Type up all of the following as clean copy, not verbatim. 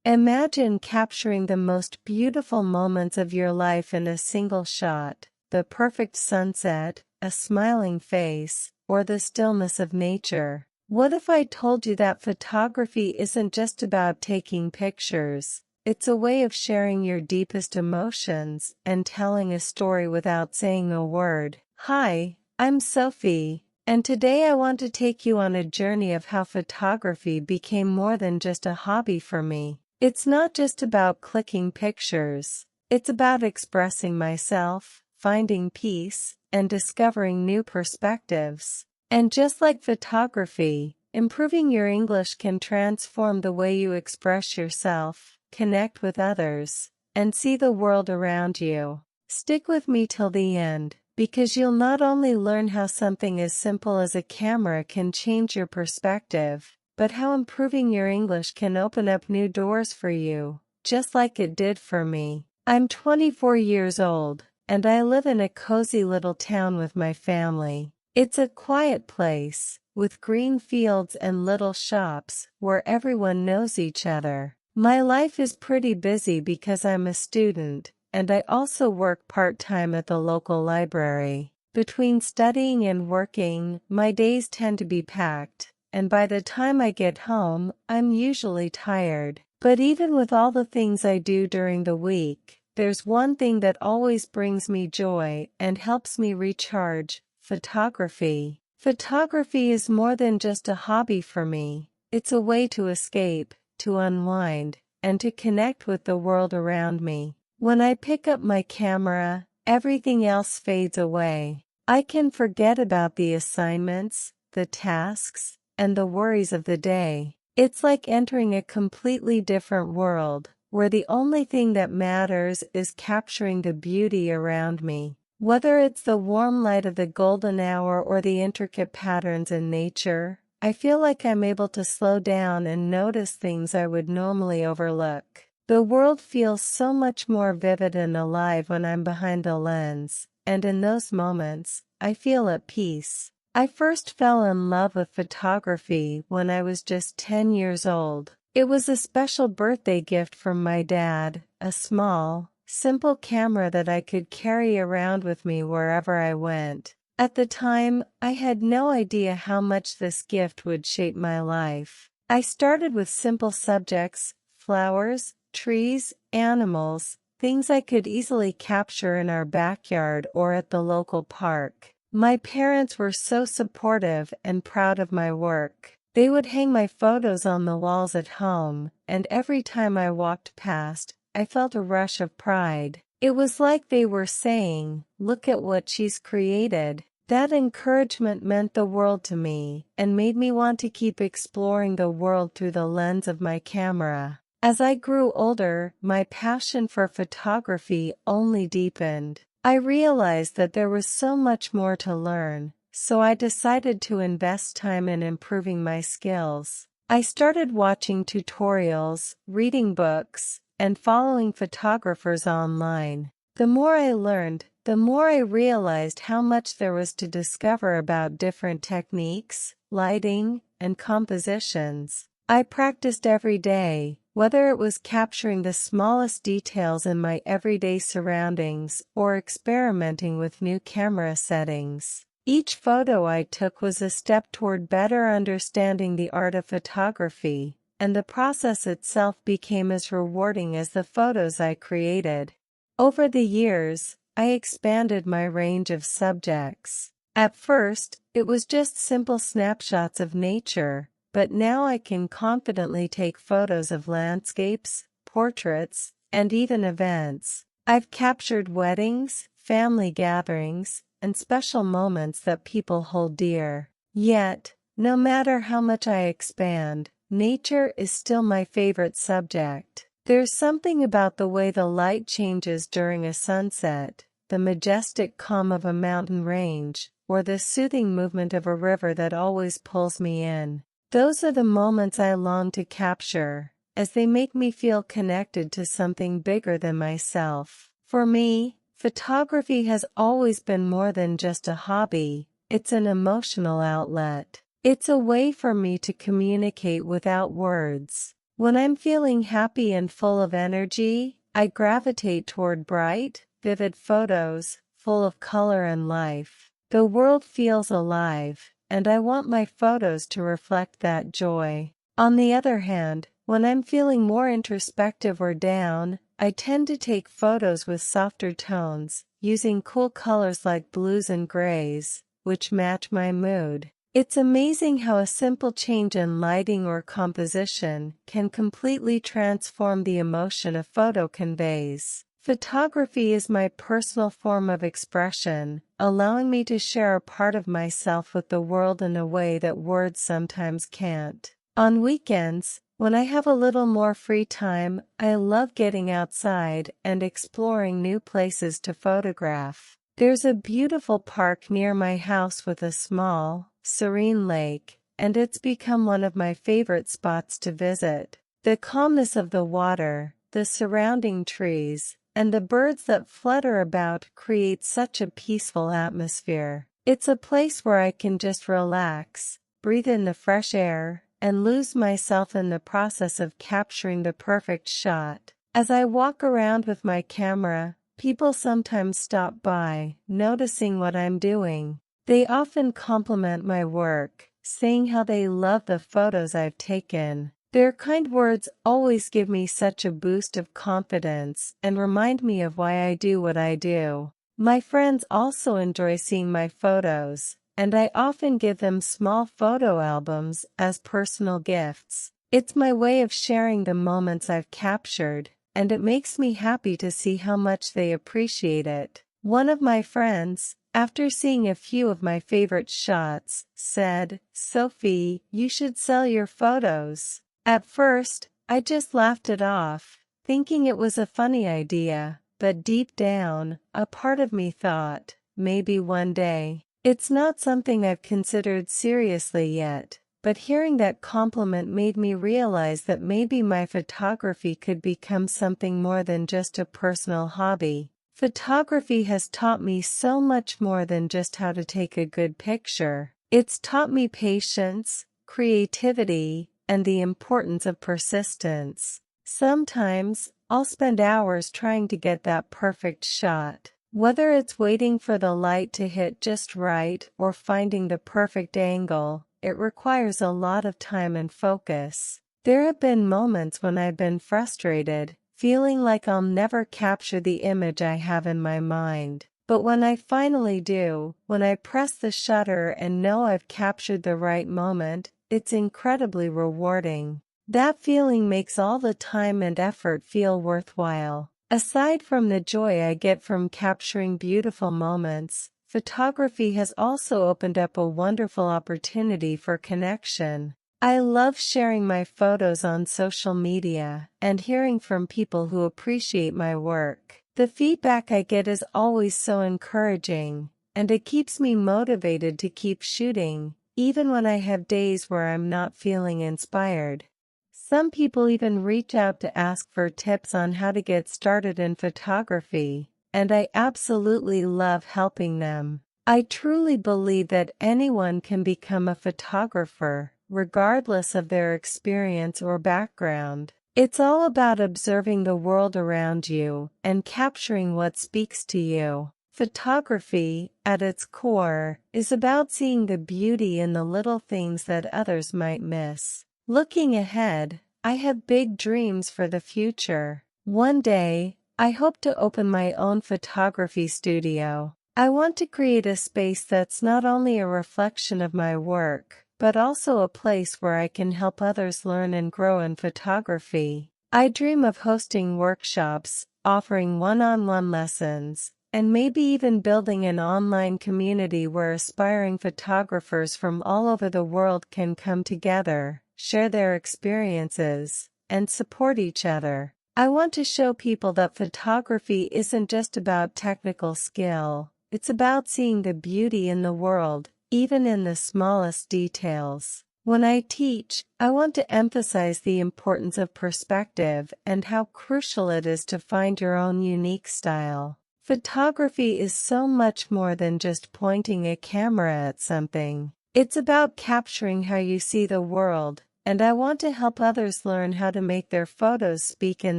Imagine capturing the most beautiful moments of your life in a single shot, the perfect sunset, a smiling face, or the stillness of nature. What if I told you that photography isn't just about taking pictures? It's a way of sharing your deepest emotions and telling a story without saying a word. Hi, I'm Sophie, and today I want to take you on a journey of how photography became more than just a hobby for me. It's not just about clicking pictures. It's about expressing myself, finding peace, and discovering new perspectives. And just like photography, improving your English can transform the way you express yourself, connect with others, and see the world around you. Stick with me till the end, because you'll not only learn how something as simple as a camera can change your perspective, but how improving your English can open up new doors for you, just like it did for me. I'm 24 years old, and I live in a cozy little town with my family. It's a quiet place, with green fields and little shops, where everyone knows each other. My life is pretty busy because I'm a student, and I also work part-time at the local library. Between studying and working, my days tend to be packed, and by the time I get home, I'm usually tired. But even with all the things I do during the week, there's one thing that always brings me joy and helps me recharge: photography. Photography is more than just a hobby for me. It's a way to escape, to unwind, and to connect with the world around me. When I pick up my camera, everything else fades away. I can forget about the assignments, the tasks, and the worries of the day. It's like entering a completely different world, where the only thing that matters is capturing the beauty around me. Whether it's the warm light of the golden hour or the intricate patterns in nature, I feel like I'm able to slow down and notice things I would normally overlook. The world feels so much more vivid and alive when I'm behind the lens, and in those moments, I feel at peace. I first fell in love with photography when I was just 10 years old. It was a special birthday gift from my dad, a small, simple camera that I could carry around with me wherever I went. At the time, I had no idea how much this gift would shape my life. I started with simple subjects: flowers, trees, animals, things I could easily capture in our backyard or at the local park. My parents were so supportive and proud of my work. They would hang my photos on the walls at home, and every time I walked past, I felt a rush of pride. It was like they were saying, "Look at what she's created." That encouragement meant the world to me, and made me want to keep exploring the world through the lens of my camera. As I grew older, my passion for photography only deepened. I realized that there was so much more to learn, so I decided to invest time in improving my skills. I started watching tutorials, reading books, and following photographers online. The more I learned, the more I realized how much there was to discover about different techniques, lighting, and compositions. I practiced every day, whether it was capturing the smallest details in my everyday surroundings or experimenting with new camera settings. Each photo I took was a step toward better understanding the art of photography, and the process itself became as rewarding as the photos I created. Over the years, I expanded my range of subjects. At first, it was just simple snapshots of nature, but now I can confidently take photos of landscapes, portraits, and even events. I've captured weddings, family gatherings, and special moments that people hold dear. Yet, no matter how much I expand, nature is still my favorite subject. There's something about the way the light changes during a sunset, the majestic calm of a mountain range, or the soothing movement of a river that always pulls me in. Those are the moments I long to capture, as they make me feel connected to something bigger than myself. For me, photography has always been more than just a hobby. It's an emotional outlet. It's a way for me to communicate without words. When I'm feeling happy and full of energy, I gravitate toward bright, vivid photos, full of color and life. The world feels alive, and I want my photos to reflect that joy. On the other hand, when I'm feeling more introspective or down, I tend to take photos with softer tones, using cool colors like blues and grays, which match my mood. It's amazing how a simple change in lighting or composition can completely transform the emotion a photo conveys. Photography is my personal form of expression, allowing me to share a part of myself with the world in a way that words sometimes can't. On weekends, when I have a little more free time, I love getting outside and exploring new places to photograph. There's a beautiful park near my house with a small, serene lake, and it's become one of my favorite spots to visit. The calmness of the water, the surrounding trees, and the birds that flutter about create such a peaceful atmosphere. It's a place where I can just relax, breathe in the fresh air, and lose myself in the process of capturing the perfect shot. As I walk around with my camera, people sometimes stop by, noticing what I'm doing. They often compliment my work, saying how they love the photos I've taken. Their kind words always give me such a boost of confidence and remind me of why I do what I do. My friends also enjoy seeing my photos, and I often give them small photo albums as personal gifts. It's my way of sharing the moments I've captured, and it makes me happy to see how much they appreciate it. One of my friends, after seeing a few of my favorite shots, said, "Sophie, you should sell your photos." At first, I just laughed it off, thinking it was a funny idea, but deep down, a part of me thought, maybe one day. It's not something I've considered seriously yet, but hearing that compliment made me realize that maybe my photography could become something more than just a personal hobby. Photography has taught me so much more than just how to take a good picture. It's taught me patience, creativity, and the importance of persistence. Sometimes, I'll spend hours trying to get that perfect shot. Whether it's waiting for the light to hit just right or finding the perfect angle, it requires a lot of time and focus. There have been moments when I've been frustrated, feeling like I'll never capture the image I have in my mind. But when I finally do, when I press the shutter and know I've captured the right moment, it's incredibly rewarding. That feeling makes all the time and effort feel worthwhile. Aside from the joy I get from capturing beautiful moments, photography has also opened up a wonderful opportunity for connection. I love sharing my photos on social media and hearing from people who appreciate my work. The feedback I get is always so encouraging, and it keeps me motivated to keep shooting, even when I have days where I'm not feeling inspired. Some people even reach out to ask for tips on how to get started in photography, and I absolutely love helping them. I truly believe that anyone can become a photographer, regardless of their experience or background. It's all about observing the world around you and capturing what speaks to you. Photography, at its core, is about seeing the beauty in the little things that others might miss. Looking ahead, I have big dreams for the future. One day, I hope to open my own photography studio. I want to create a space that's not only a reflection of my work, but also a place where I can help others learn and grow in photography. I dream of hosting workshops, offering one-on-one lessons, and maybe even building an online community where aspiring photographers from all over the world can come together, share their experiences, and support each other. I want to show people that photography isn't just about technical skill, it's about seeing the beauty in the world, even in the smallest details. When I teach, I want to emphasize the importance of perspective and how crucial it is to find your own unique style. Photography is so much more than just pointing a camera at something. It's about capturing how you see the world, and I want to help others learn how to make their photos speak in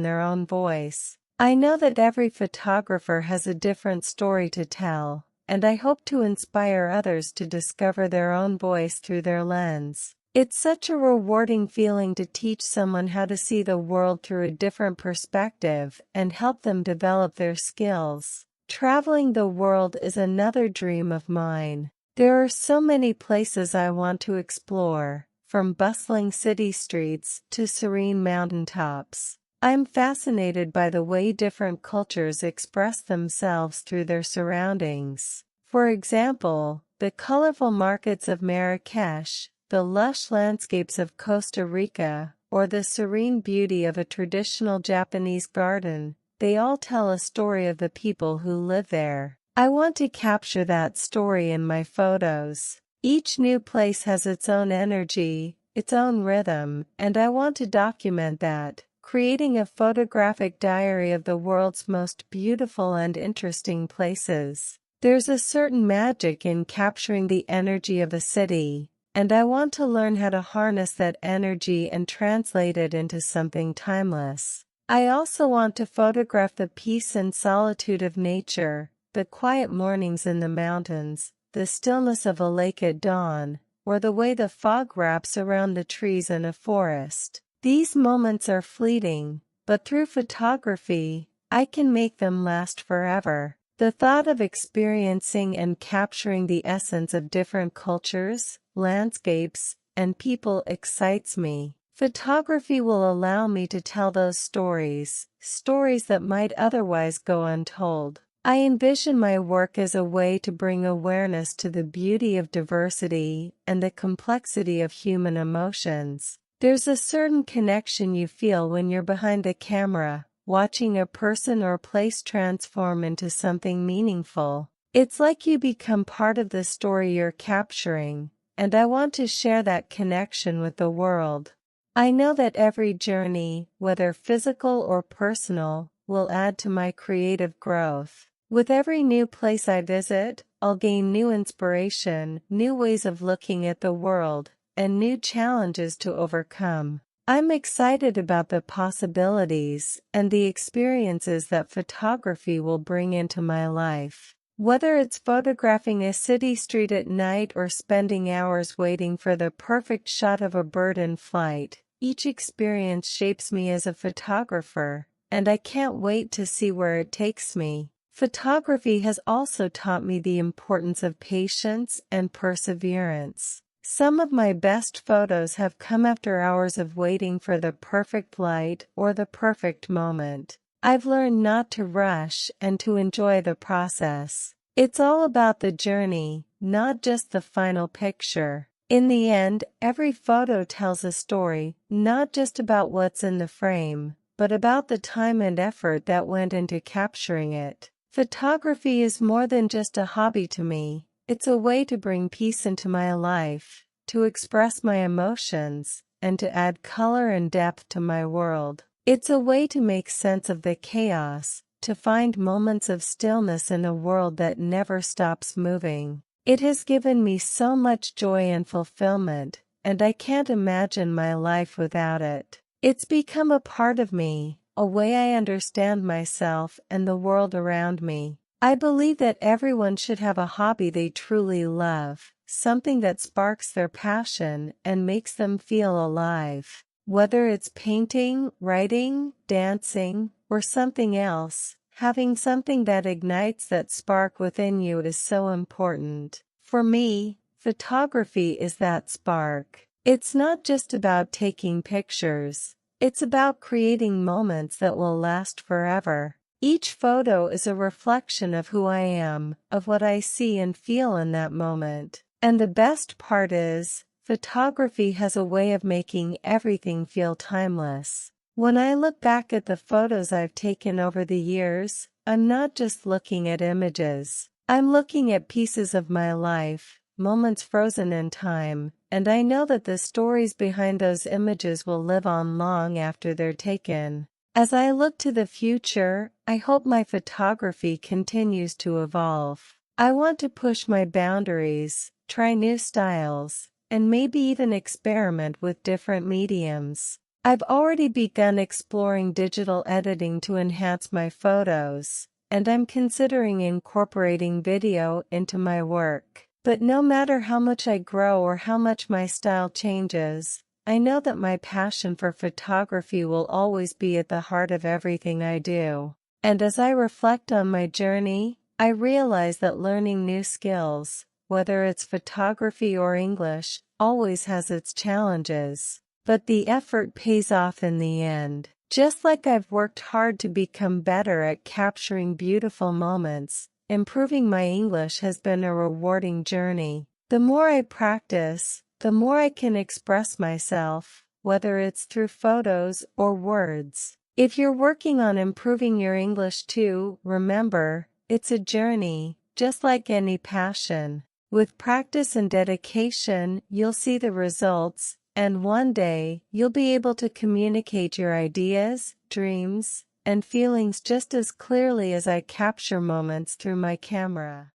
their own voice. I know that every photographer has a different story to tell, and I hope to inspire others to discover their own voice through their lens. It's such a rewarding feeling to teach someone how to see the world through a different perspective and help them develop their skills. Traveling the world is another dream of mine. There are so many places I want to explore, from bustling city streets to serene mountaintops. I'm fascinated by the way different cultures express themselves through their surroundings. For example, the colorful markets of Marrakesh, the lush landscapes of Costa Rica, or the serene beauty of a traditional Japanese garden, they all tell a story of the people who live there. I want to capture that story in my photos. Each new place has its own energy, its own rhythm, and I want to document that, creating a photographic diary of the world's most beautiful and interesting places. There's a certain magic in capturing the energy of a city, and I want to learn how to harness that energy and translate it into something timeless. I also want to photograph the peace and solitude of nature, the quiet mornings in the mountains, the stillness of a lake at dawn, or the way the fog wraps around the trees in a forest. These moments are fleeting, but through photography, I can make them last forever. The thought of experiencing and capturing the essence of different cultures, landscapes, and people excites me. Photography will allow me to tell those stories that might otherwise go untold. I envision my work as a way to bring awareness to the beauty of diversity and the complexity of human emotions. There's a certain connection you feel when you're behind the camera, watching a person or place transform into something meaningful. It's like you become part of the story you're capturing, and I want to share that connection with the world. I know that every journey, whether physical or personal, will add to my creative growth. With every new place I visit, I'll gain new inspiration, new ways of looking at the world, and new challenges to overcome. I'm excited about the possibilities and the experiences that photography will bring into my life. Whether it's photographing a city street at night or spending hours waiting for the perfect shot of a bird in flight, each experience shapes me as a photographer, and I can't wait to see where it takes me. Photography has also taught me the importance of patience and perseverance. Some of my best photos have come after hours of waiting for the perfect light or the perfect moment. I've learned not to rush and to enjoy the process. It's all about the journey, not just the final picture. In the end, every photo tells a story, not just about what's in the frame, but about the time and effort that went into capturing it. Photography is more than just a hobby to me. It's a way to bring peace into my life, to express my emotions, and to add color and depth to my world. It's a way to make sense of the chaos, to find moments of stillness in a world that never stops moving. It has given me so much joy and fulfillment, and I can't imagine my life without it. It's become a part of me, a way I understand myself and the world around me. I believe that everyone should have a hobby they truly love, something that sparks their passion and makes them feel alive. Whether it's painting, writing, dancing, or something else, having something that ignites that spark within you is so important. For me, photography is that spark. It's not just about taking pictures. It's about creating moments that will last forever. Each photo is a reflection of who I am, of what I see and feel in that moment. And the best part is, photography has a way of making everything feel timeless. When I look back at the photos I've taken over the years, I'm not just looking at images. I'm looking at pieces of my life, moments frozen in time, and I know that the stories behind those images will live on long after they're taken. As I look to the future, I hope my photography continues to evolve. I want to push my boundaries, try new styles, and maybe even experiment with different mediums. I've already begun exploring digital editing to enhance my photos, and I'm considering incorporating video into my work. But no matter how much I grow or how much my style changes, I know that my passion for photography will always be at the heart of everything I do. And as I reflect on my journey, I realize that learning new skills, whether it's photography or English, always has its challenges. But the effort pays off in the end. Just like I've worked hard to become better at capturing beautiful moments, improving my English has been a rewarding journey. The more I practice, the more I can express myself, whether it's through photos or words. If you're working on improving your English too, remember, it's a journey, just like any passion. With practice and dedication, you'll see the results, and one day, you'll be able to communicate your ideas, dreams, and feelings just as clearly as I capture moments through my camera.